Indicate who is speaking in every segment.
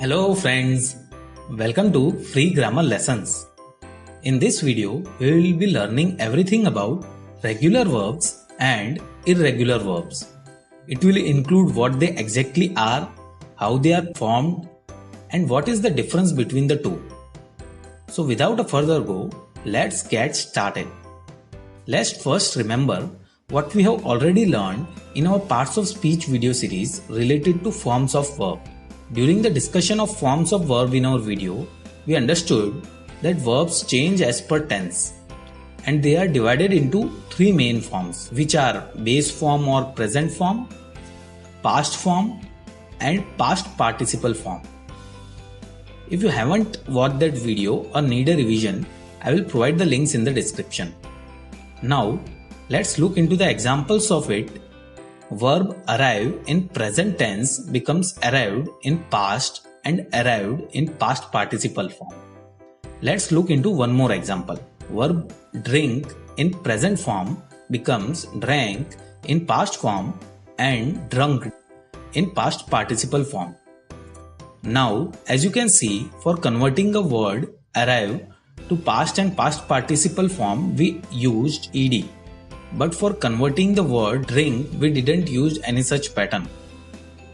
Speaker 1: Hello friends, welcome to Free Grammar Lessons. In this video, we will be learning everything about regular verbs and irregular verbs. It will include what they exactly are, how they are formed, and what is the difference between the two. So without a further go, let's get started. Let's first remember what we have already learned in our parts of speech video series related to forms of verb. During the discussion of forms of verb in our video, we understood that verbs change as per tense and they are divided into three main forms, which are base form or present form, past form, and past participle form. If you haven't watched that video or need a revision, I will provide the links in the description. Now, let's look into the examples of it. Verb arrive in present tense becomes arrived in past and arrived in past participle form. Let's look into one more example. Verb drink in present form becomes drank in past form and drunk in past participle form. Now, as you can see, for converting a word arrive to past and past participle form, we used ed. But for converting the word drink, we didn't use any such pattern.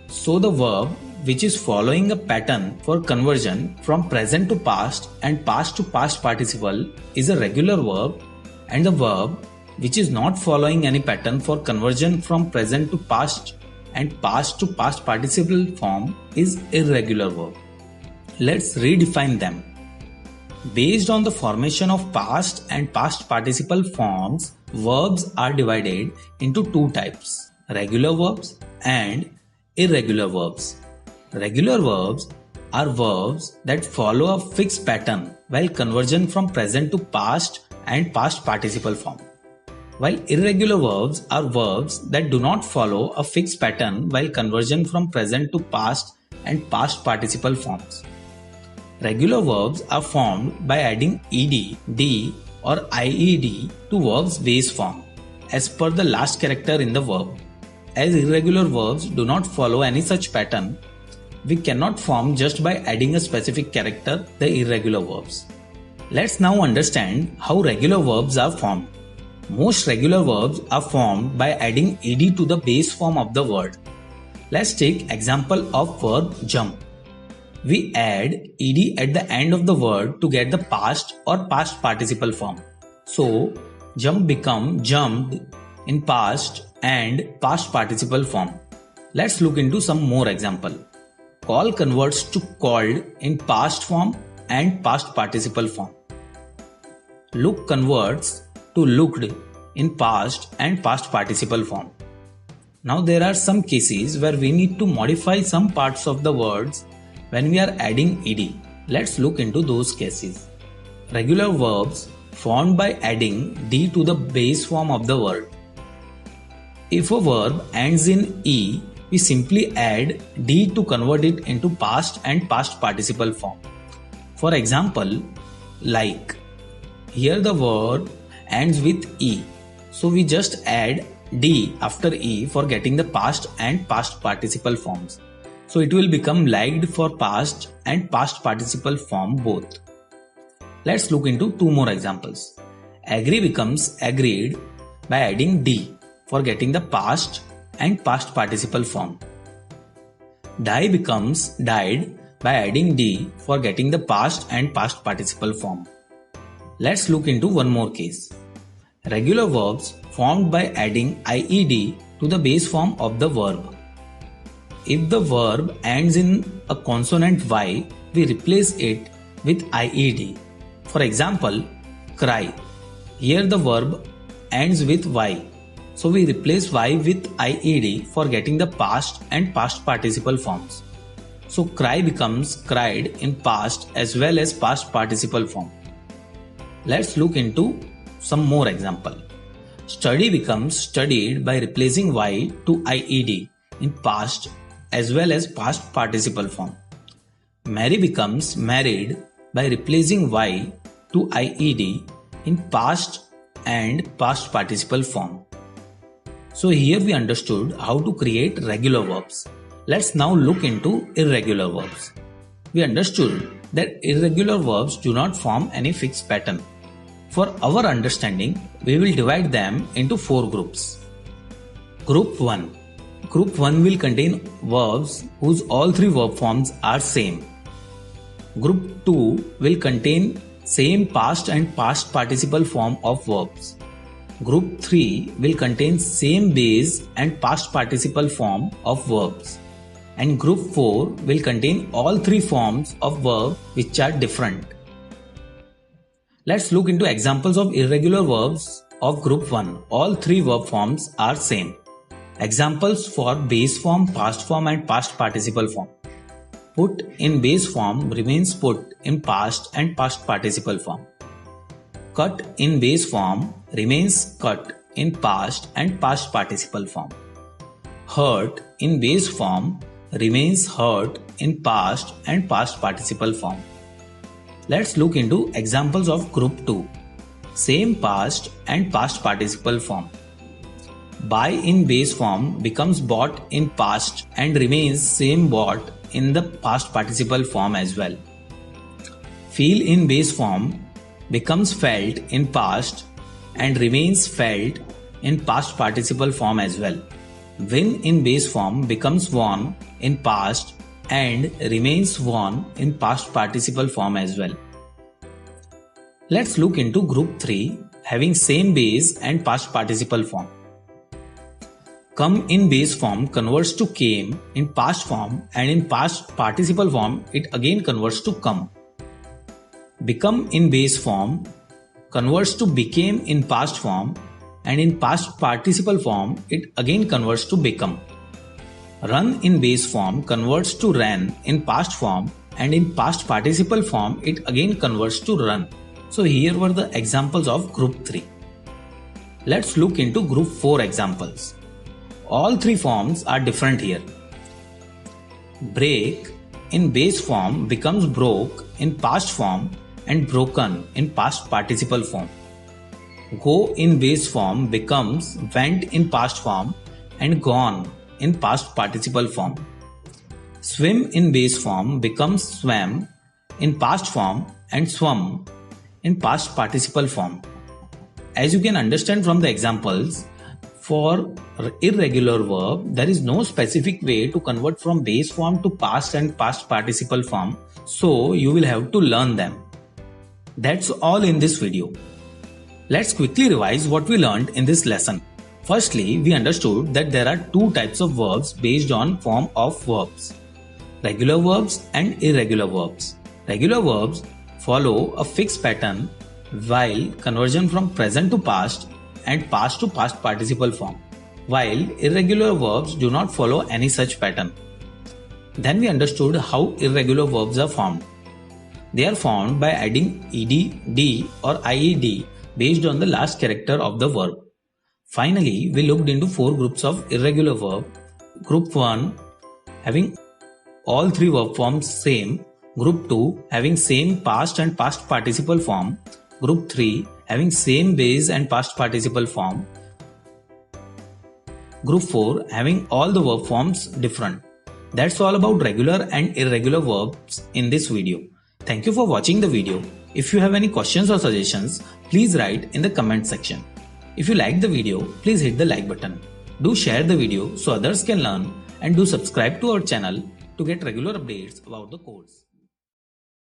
Speaker 1: So the verb which is following a pattern for conversion from present to past and past to past participle is a regular verb, and the verb which is not following any pattern for conversion from present to past and past to past participle form is irregular verb. Let's redefine them. Based on the formation of past and past participle forms, verbs are divided into two types, regular verbs and irregular verbs. Regular verbs are verbs that follow a fixed pattern while conversion from present to past and past participle form. While irregular verbs are verbs that do not follow a fixed pattern while conversion from present to past and past participle forms. Regular verbs are formed by adding ed, d or ied to verb's base form as per the last character in the verb. As irregular verbs do not follow any such pattern, we cannot form just by adding a specific character the irregular verbs. Let's now understand how regular verbs are formed. Most regular verbs are formed by adding ed to the base form of the word. Let's take example of verb jump. We add ed at the end of the word to get the past or past participle form. So, jump become jumped in past and past participle form. Let's look into some more example. Call converts to called in past form and past participle form. Look converts to looked in past and past participle form. Now there are some cases where we need to modify some parts of the words when we are adding ed. Let's look into those cases. Regular verbs formed by adding d to the base form of the word. If a verb ends in e, we simply add d to convert it into past and past participle form. For example, like. Here the word ends with e, so we just add d after e for getting the past and past participle forms. So it will become liked for past and past participle form both. Let's look into two more examples. Agree becomes agreed by adding d for getting the past and past participle form. Die becomes died by adding d for getting the past and past participle form. Let's look into one more case. Regular verbs formed by adding ied to the base form of the verb. If the verb ends in a consonant y, we replace it with ied. For example, cry. Here the verb ends with y, so we replace y with ied for getting the past and past participle forms. So cry becomes cried in past as well as past participle form. Let's look into some more example. Study becomes studied by replacing y to ied in past as well as past participle form. Marry becomes married by replacing y to ied in past and past participle form. So here we understood how to create regular verbs. Let's now look into irregular verbs. we understood that irregular verbs do not form any fixed pattern. For our understanding, we will divide them into 4 groups. Group 1. Group 1 will contain verbs whose all 3 verb forms are same. Group 2 will contain same past and past participle form of verbs. Group 3 will contain same base and past participle form of verbs. And group 4 will contain all 3 forms of verb which are different. Let's look into examples of irregular verbs of group 1. All 3 verb forms are same. Examples for base form, past form and past participle form. Put in base form remains put in past and past participle form. Cut in base form remains cut in past and past participle form. Hurt in base form remains hurt in past and past participle form. Let's look into examples of group 2. Same past and past participle form. Buy in base form becomes bought in past and remains same bought in the past participle form as well. Feel in base form becomes felt in past and remains felt in past participle form as well. Win in base form becomes won in past and remains won in past participle form as well. Let's look into group 3 having same base and past participle form. Come in base form converts to came in past form and in past participle form it again converts to come. Become in base form converts to became in past form and in past participle form it again converts to become. Run in base form converts to ran in past form and in past participle form it again converts to run. So here were the examples of group 3. Let's look into group 4 examples. All 3 forms are different here. Break in base form becomes broke in past form and broken in past participle form. Go in base form becomes went in past form and gone in past participle form. Swim in base form becomes swam in past form and swum in past participle form. As you can understand from the examples, for irregular verb, there is no specific way to convert from base form to past and past participle form, so you will have to learn them. That's all in this video. Let's quickly revise what we learned in this lesson. Firstly, we understood that there are 2 types of verbs based on form of verbs: regular verbs and irregular verbs. Regular verbs follow a fixed pattern, while conversion from present to past and past to past participle form, while irregular verbs do not follow any such pattern. Then we understood how irregular verbs are formed. They are formed by adding ed, d or ied based on the last character of the verb. Finally, we looked into 4 groups of irregular verb. Group 1 having all 3 verb forms same. Group 2 having same past and past participle form. Group 3 having same base and past participle form. Group 4 having all the verb forms different. That's all about regular and irregular verbs in this video. Thank you for watching the video. If you have any questions or suggestions, please write in the comment section. If you liked the video, please hit the like button. Do share the video so others can learn, and do subscribe to our channel to get regular updates about the course.